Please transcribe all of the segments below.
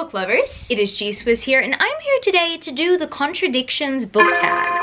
book lovers, it is G-Swiss here, and I'm here today to do the Contradictions Book Tag.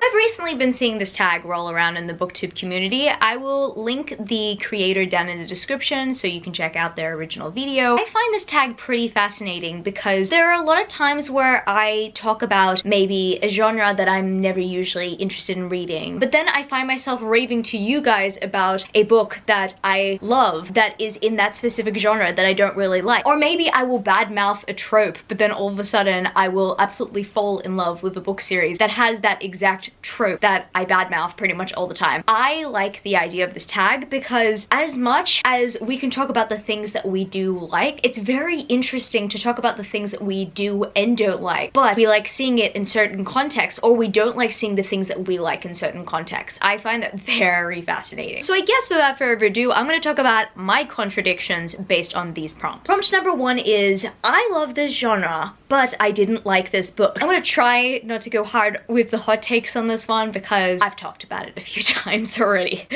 I've recently been seeing this tag roll around in the booktube community. I will link the creator down in the description so you can check out their original video. I find this tag pretty fascinating because there are a lot of times where I talk about maybe a genre that I'm never usually interested in reading, but then I find myself raving to you guys about a book that I love that is in that specific genre that I don't really like. Or maybe I will badmouth a trope, but then all of a sudden I will absolutely fall in love with a book series that has that exact trope that I badmouth pretty much all the time. I like the idea of this tag because as much as we can talk about the things that we do like, it's very interesting to talk about the things that we do and don't like, but we like seeing it in certain contexts, or we don't like seeing the things that we like in certain contexts. I find that very fascinating. So I guess without further ado, I'm going to talk about my contradictions based on these prompts. Prompt number one is, I love this genre, but I didn't like this book. I'm going to try not to go hard with the hot takes on this one because I've talked about it a few times already.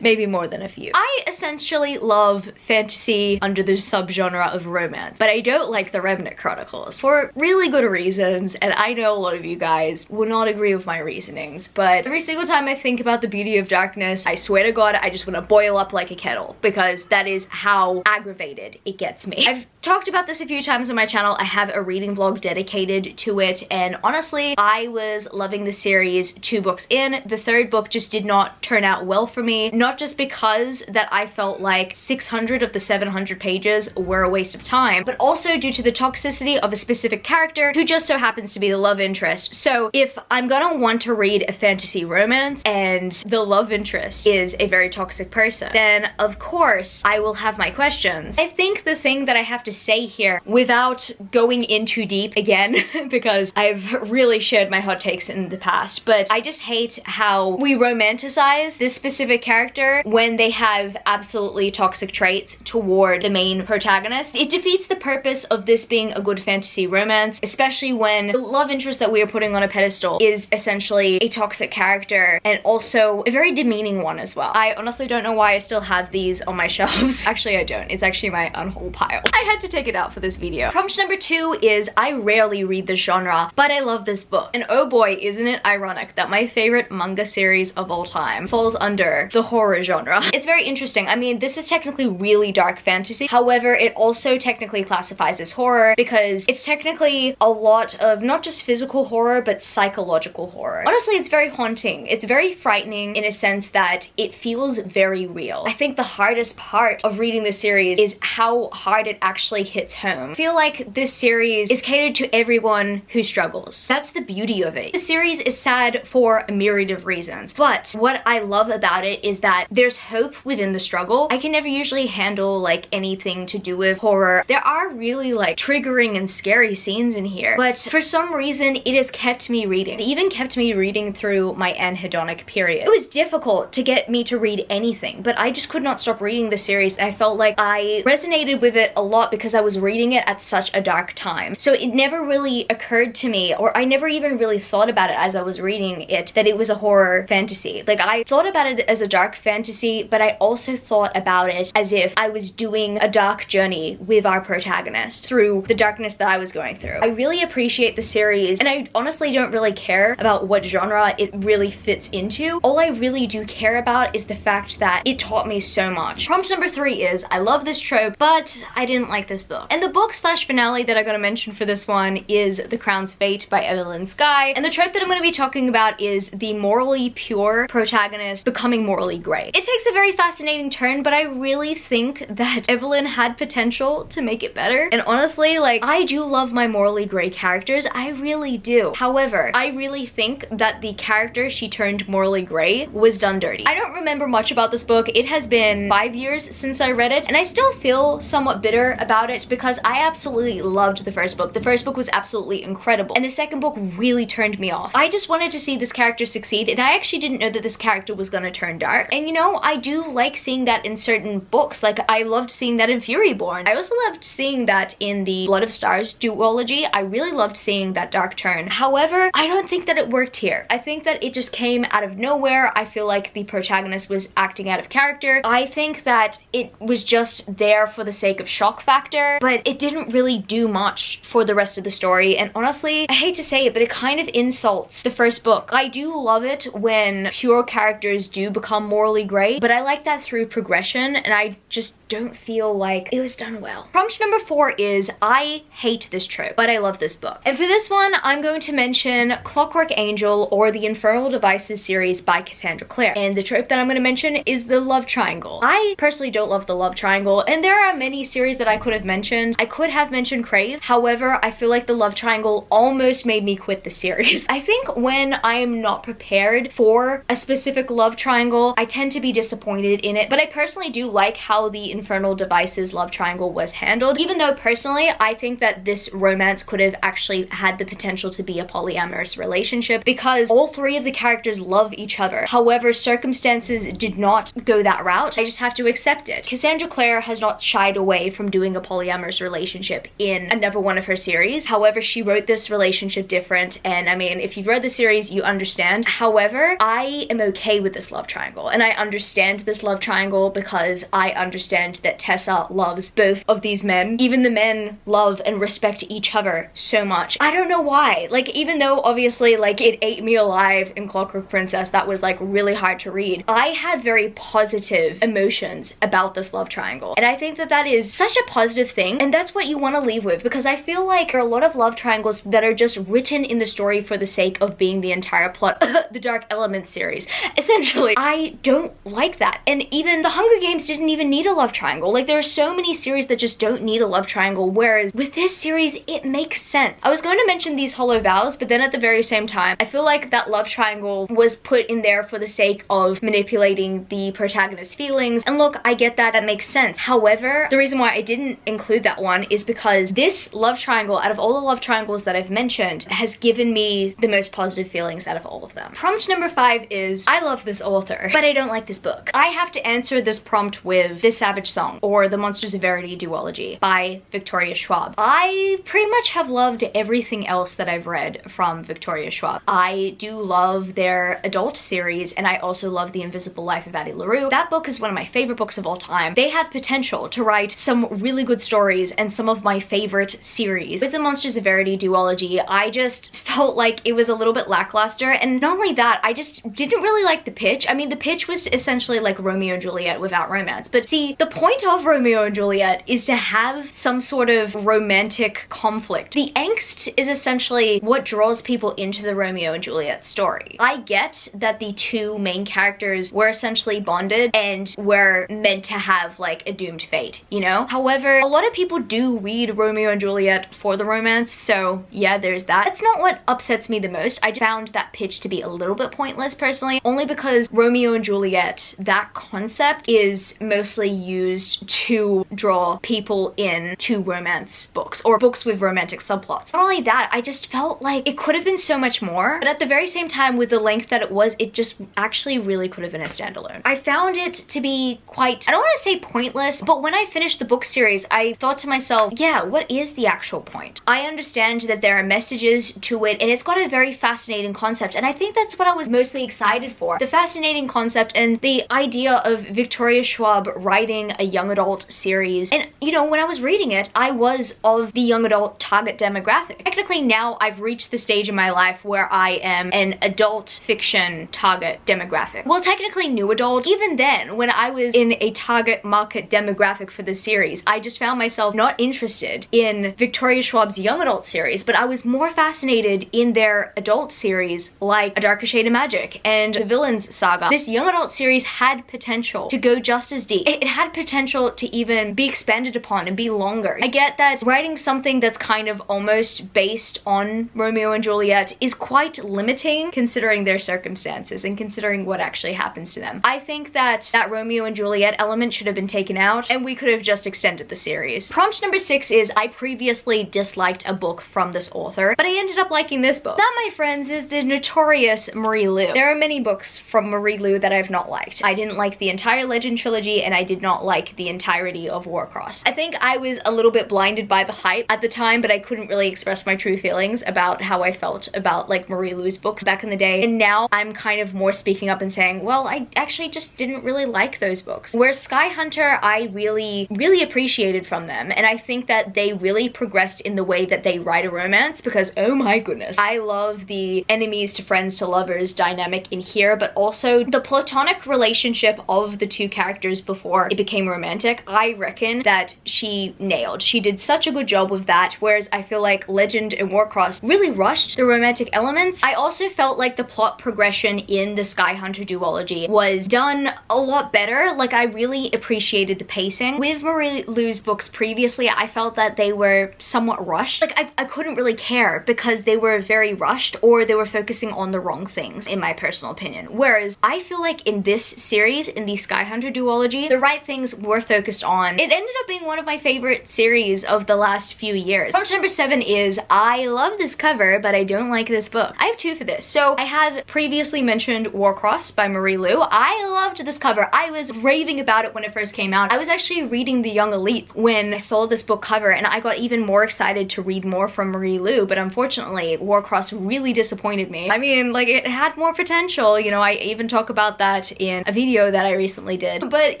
Maybe more than a few. I essentially love fantasy under the subgenre of romance, but I don't like the Remnant Chronicles for really good reasons, and I know a lot of you guys will not agree with my reasonings, but every single time I think about the beauty of darkness, I swear to God, I just want to boil up like a kettle because that is how aggravated it gets me. I've talked about this a few times on my channel. I have a reading vlog dedicated to it, and honestly, I was loving the series 2 books in. The 3rd book just did not turn out well for me, not just because that I felt like 600 of the 700 pages were a waste of time, but also due to the toxicity of a specific character who just so happens to be the love interest. So if I'm gonna want to read a fantasy romance and the love interest is a very toxic person, then of course I will have my questions. I think the thing that I have to say here, without going in too deep again, because I've really shared my hot takes in the past, but I just hate how we romanticize this specific character when they have absolutely toxic traits toward the main protagonist. It defeats the purpose of this being a good fantasy romance, especially when the love interest that we are putting on a pedestal is essentially a toxic character and also a very demeaning one as well. I honestly don't know why I still have these on my shelves. Actually, I don't. It's actually my unhaul pile. I had to take it out for this video. Prompt number 2 is, I rarely read this genre, but I love this book. And oh boy, isn't it ironic that my favorite manga series of all time falls under the horror genre. It's very interesting. I mean, this is technically really dark fantasy. However, it also technically classifies as horror because it's technically a lot of not just physical horror, but psychological horror. Honestly, it's very haunting. It's very frightening in a sense that it feels very real. I think the hardest part of reading this series is how hard it actually hits home. I feel like this series is catered to everyone who struggles. That's the beauty of it. The series is sad for a myriad of reasons, but what I love about it is that there's hope within the struggle. I can never usually handle like anything to do with horror. There are really like triggering and scary scenes in here, but for some reason it has kept me reading. It even kept me reading through my anhedonic period. It was difficult to get me to read anything, but I just could not stop reading the series. I felt like I resonated with it a lot because I was reading it at such a dark time. So it never really occurred to me, or I never even really thought about it as I was reading it, that it was a horror fantasy. Like, I thought about it as a dark fantasy, but I also thought about it as if I was doing a dark journey with our protagonist through the darkness that I was going through. I really appreciate the series, and I honestly don't really care about what genre it really fits into. All I really do care about is the fact that it taught me so much. Prompt number 3 is, I love this trope, but I didn't like this book. And the book/finale that I gotta mention for this one is The Crown's Fate by Evelyn Skye, and the trope that I'm gonna be talking about is the morally pure protagonist becoming morally gray. It takes a very fascinating turn, but I really think that Evelyn had potential to make it better. And honestly, like, I do love my morally gray characters, I really do. However, I really think that the character she turned morally gray was done dirty. I don't remember much about this book. It has been 5 years since I read it, and I still feel somewhat bitter about about it because I absolutely loved the first book. The first book was absolutely incredible, and the second book really turned me off. I just wanted to see this character succeed, and I actually didn't know that this character was gonna turn dark. And you know, I do like seeing that in certain books. Like, I loved seeing that in Furyborn. I also loved seeing that in the Blood of Stars duology. I really loved seeing that dark turn. However, I don't think that it worked here. I think that it just came out of nowhere. I feel like the protagonist was acting out of character. I think that it was just there for the sake of shock factor, but it didn't really do much for the rest of the story. And honestly, I hate to say it, but it kind of insults the first book. I do love it when pure characters do become morally gray, but I like that through progression, and I just don't feel like it was done well. Prompt number 4 is, I hate this trope, but I love this book. And for this one, I'm going to mention Clockwork Angel, or the Infernal Devices series by Cassandra Clare. And the trope that I'm going to mention is the love triangle. I personally don't love the love triangle, and there are many series that I could have mentioned. I could have mentioned Crave. However, I feel like the love triangle almost made me quit the series. I think when I am not prepared for a specific love triangle, I tend to be disappointed in it, but I personally do like how the Infernal Devices love triangle was handled, even though personally I think that this romance could have actually had the potential to be a polyamorous relationship, because all 3 of the characters love each other. However, circumstances did not go that route. I just have to accept it. Cassandra Clare has not shied away from doing a polyamorous relationship in another one of her series. However, she wrote this relationship different, and I mean, if you've read the series, you understand. However, I am okay with this love triangle, and I understand this love triangle because I understand that Tessa loves both of these men. Even the men love and respect each other so much. I don't know why. Like, even though obviously like it ate me alive in Clockwork Princess, that was like really hard to read, I had very positive emotions about this love triangle, and I think that that is such a positive thing, and that's what you want to leave with, because I feel like there are a lot of love triangles that are just written in the story for the sake of being the entire plot. The Dark Elements series, essentially. I don't like that, and even the Hunger Games didn't even need a love triangle. Like, there are so many series that just don't need a love triangle, whereas with this series it makes sense. I was going to mention These Hollow Vows, but then at the very same time I feel like that love triangle was put in there for the sake of manipulating the protagonist's feelings, and look, I get that, that makes sense. However, the reason why I didn't include that one is because this love triangle, out of all the love triangles that I've mentioned, has given me the most positive feelings out of all of them. Prompt number 5 is, I love this author, but I don't like this book. I have to answer this prompt with This Savage Song, or The Monsters of Verity duology by Victoria Schwab. I pretty much have loved everything else that I've read from Victoria Schwab. I do love their adult series, and I also love The Invisible Life of Addie LaRue. That book is one of my favorite books of all time. They have potential to write some really good stories and some of my favorite series. With the Monsters of Verity duology, I just felt like it was a little bit lackluster, and not only that, I just didn't really like the pitch. I mean, the pitch was essentially like Romeo and Juliet without romance, but see, the point of Romeo and Juliet is to have some sort of romantic conflict. The angst is essentially what draws people into the Romeo and Juliet story. I get that the 2 main characters were essentially bonded and were meant to have like a doomed fate, you know? However, a lot of people do read Romeo and Juliet for the romance, so yeah, there's that. That's not what upsets me the most. I found that pitch to be a little bit pointless personally, only because Romeo and Juliet, that concept is mostly used to draw people in to romance books, or books with romantic subplots. Not only that, I just felt like it could have been so much more, but at the very same time, with the length that it was, it just actually really could have been a standalone. I found it to be quite, I don't want to say pointless, but when I finished the book series, I thought to myself, yeah, what is the actual point? I understand that there are messages to it, and it's got a very fascinating concept, and I think that's what I was mostly excited for. The fascinating concept and the idea of Victoria Schwab writing a young adult series. And you know, when I was reading it, I was of the young adult target demographic. Technically now I've reached the stage in my life where I am an adult fiction target demographic. Well, technically new adult. Even then, when I was in a target market demographic for the series, I just found myself not interested in Victoria Schwab's young adult series, but I was more fascinated in their adult series like A Darker Shade of Magic and The Villains Saga. This young adult series had potential to go just as deep. It had potential to even be expanded upon and be longer. I get that writing something that's kind of almost based on Romeo and Juliet is quite limiting considering their circumstances and considering what actually happens to them. I think that that Romeo and Juliet element should have been taken out and we could have just extended the series. Prompt number 6 is I previously disliked a book from this author, but I ended up liking this book. That, my friends, is the notorious Marie Lu. There are many books from Marie Lu that I've not liked. I didn't like the entire Legend trilogy, and I did not like the entirety of Warcross. I think I was a little bit blinded by the hype at the time, but I couldn't really express my true feelings about how I felt about like Marie Lu's books back in the day. And now I'm kind of more speaking up and saying, well, I actually just didn't really like those books. Whereas Sky Hunter, I really appreciated from them. And I think that they really progressed in the way that they write a romance, because oh my goodness, I love the enemies to friends to lovers dynamic in here, but also the platonic relationship of the two characters before it became romantic. I reckon that she nailed. She did such a good job with that, whereas I feel like Legend and Warcross really rushed the romantic elements. I also felt like the plot progression in the Sky Hunter duology was done a lot better. Like, I really appreciated the pacing. With Marie Lu's books previously, I felt that they were somewhat rushed. Like, I couldn't really care because they were very rushed, or they were focusing on the wrong things, in my personal opinion. Whereas I feel like in this series, in the Sky Hunter duology, the right things were focused on. It ended up being one of my favorite series of the last few years. Prompt number 7 is I love this cover, but I don't like this book. I have 2 for this. So I have previously mentioned Warcross by Marie Lu. I loved this cover. I was raving about it when it first came out. I was actually reading The Young Elites when I saw this book cover, and I got even more excited to read more from Marie Lu, but unfortunately Warcross really disappointed me. I mean, like, it had more potential, you know. I even talk about that in a video that I recently did. But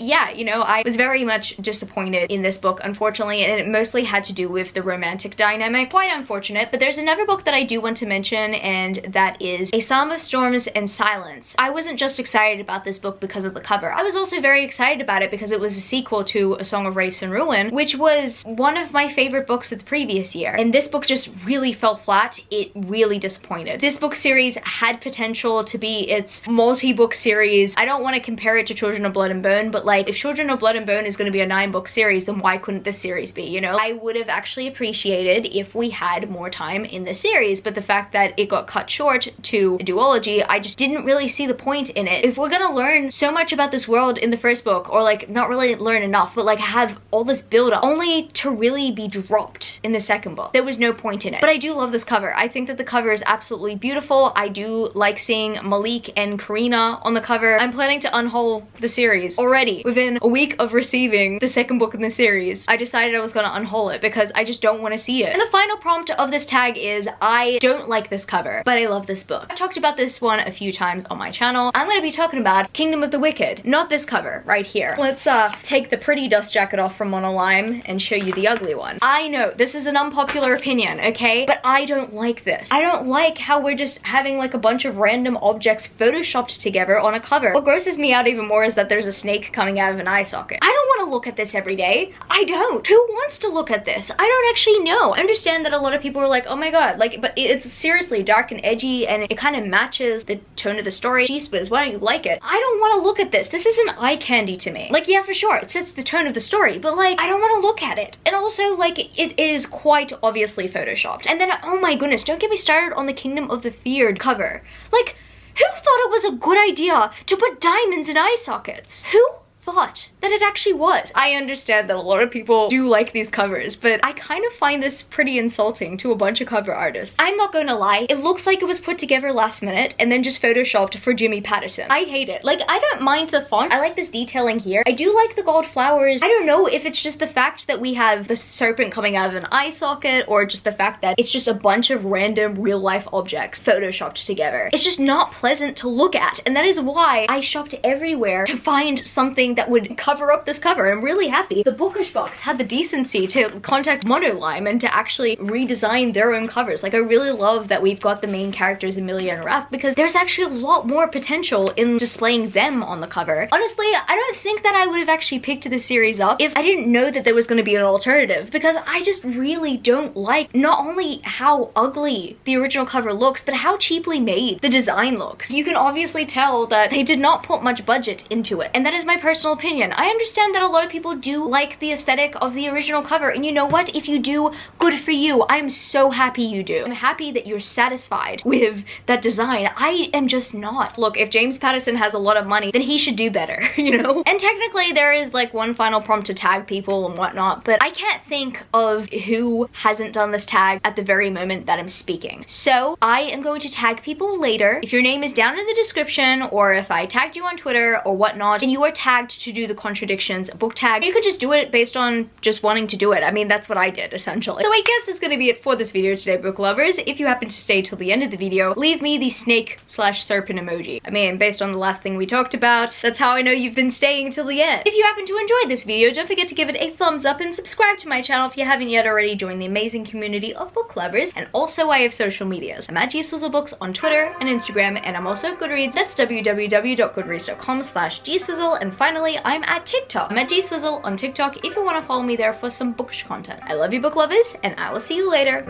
yeah, you know, I was very much disappointed in this book, unfortunately, and it mostly had to do with the romantic dynamic. Quite unfortunate. But there's another book that I do want to mention, and that is A Psalm of Storms and Silence. I wasn't just excited about this book because of the cover. I was also very excited about it because it was a sequel to A Song of Wraiths and Ruin, which was one of my favorite books of the previous year. And this book just really fell flat. It really disappointed. This book series had potential to be its multi-book series. I don't want to compare it to Children of Blood and Bone, but like, if Children of Blood and Bone is going to be a 9-book series, then why couldn't this series be, you know? I would have actually appreciated if we had more time in the series, but the fact that it got cut short to a duology, I just didn't really see the point in it. If we're gonna learn so much about this world in the first book, or like not really learn enough, but like have all this build up only to really be dropped in the second book, there was no point in it. But I do love this cover. I think that the cover is absolutely beautiful. I do like seeing Malik and Karina on the cover. I'm planning to unhaul the series already. Within a week of receiving the second book in the series, I decided I was gonna unhaul it because I just don't want to see it. And the final prompt of this tag is I don't like this cover, but I love this book. I've talked about this one a few times on my channel. I'm gonna be talking about Kingdom of the Wicked, not this cover right here. Let's take the pretty dust jacket off from Monolime and show you the ugly one. I know this is an unpopular opinion, okay? But I don't like this. I don't like how we're just having like a bunch of random objects photoshopped together on a cover. What grosses me out even more is that there's a snake coming out of an eye socket. I don't want to look at this every day. I don't. Who wants to look at this? I don't actually know. I understand that a lot of people are like, oh my god, like, but it's seriously dark and edgy, and it kind of matches the tone of the story. Jeez, Wiz, why don't you like it? I don't want to look at this. This isn't eye candy to me. Like, yeah, for sure, it sets the tone of the story, but like, I don't want to look at it. And also, like, it is quite obviously photoshopped. And then, oh my goodness, don't get me started on the Kingdom of the Feared cover. Like, who thought it was a good idea to put diamonds in eye sockets? Who thought that it actually was? I understand that a lot of people do like these covers, but I kind of find this pretty insulting to a bunch of cover artists. I'm not going to lie, it looks like it was put together last minute and then just photoshopped for Jimmy Patterson. I hate it. Like, I don't mind the font. I like this detailing here. I do like the gold flowers. I don't know if it's just the fact that we have the serpent coming out of an eye socket, or just the fact that it's just a bunch of random real life objects photoshopped together. It's just not pleasant to look at, and that is why I shopped everywhere to find something that would cover up this cover. I'm really happy the Bookish Box had the decency to contact Monolime and to actually redesign their own covers. Like, I really love that we've got the main characters Emilia and Raph, because there's actually a lot more potential in displaying them on the cover. Honestly, I don't think that I would have actually picked this series up if I didn't know that there was going to be an alternative, because I just really don't like not only how ugly the original cover looks, but how cheaply made the design looks. You can obviously tell that they did not put much budget into it, and that is my personal personal opinion. I understand that a lot of people do like the aesthetic of the original cover, and you know what? If you do, good for you. I'm so happy you do. I'm happy that you're satisfied with that design. I am just not. Look, if James Patterson has a lot of money, then he should do better, you know? And technically there is like one final prompt to tag people and whatnot, but I can't think of who hasn't done this tag at the very moment that I'm speaking. So I am going to tag people later. If your name is down in the description, or if I tagged you on Twitter or whatnot, and you are tagged to do the Contradictions book tag, you could just do it based on just wanting to do it. I mean, that's what I did essentially. So I guess that's gonna be it for this video today, book lovers. If you happen to stay till the end of the video, leave me the snake/serpent emoji. I mean, based on the last thing we talked about, that's how I know you've been staying till the end. If you happen to enjoy this video, don't forget to give it a thumbs up and subscribe to my channel if you haven't yet already. Join the amazing community of book lovers. And also I have social medias. I'm at gswizzlebooks on Twitter and Instagram, and I'm also at Goodreads. That's www.goodreads.com/gswizzle. And finally, I'm at TikTok. I'm at gswizzle on TikTok if you want to follow me there for some bookish content. I love you, book lovers, and I will see you later.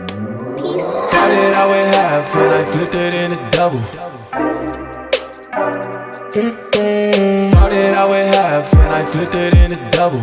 Peace. Started out with half and I flipped it into double. Started out with half and I flipped it into double.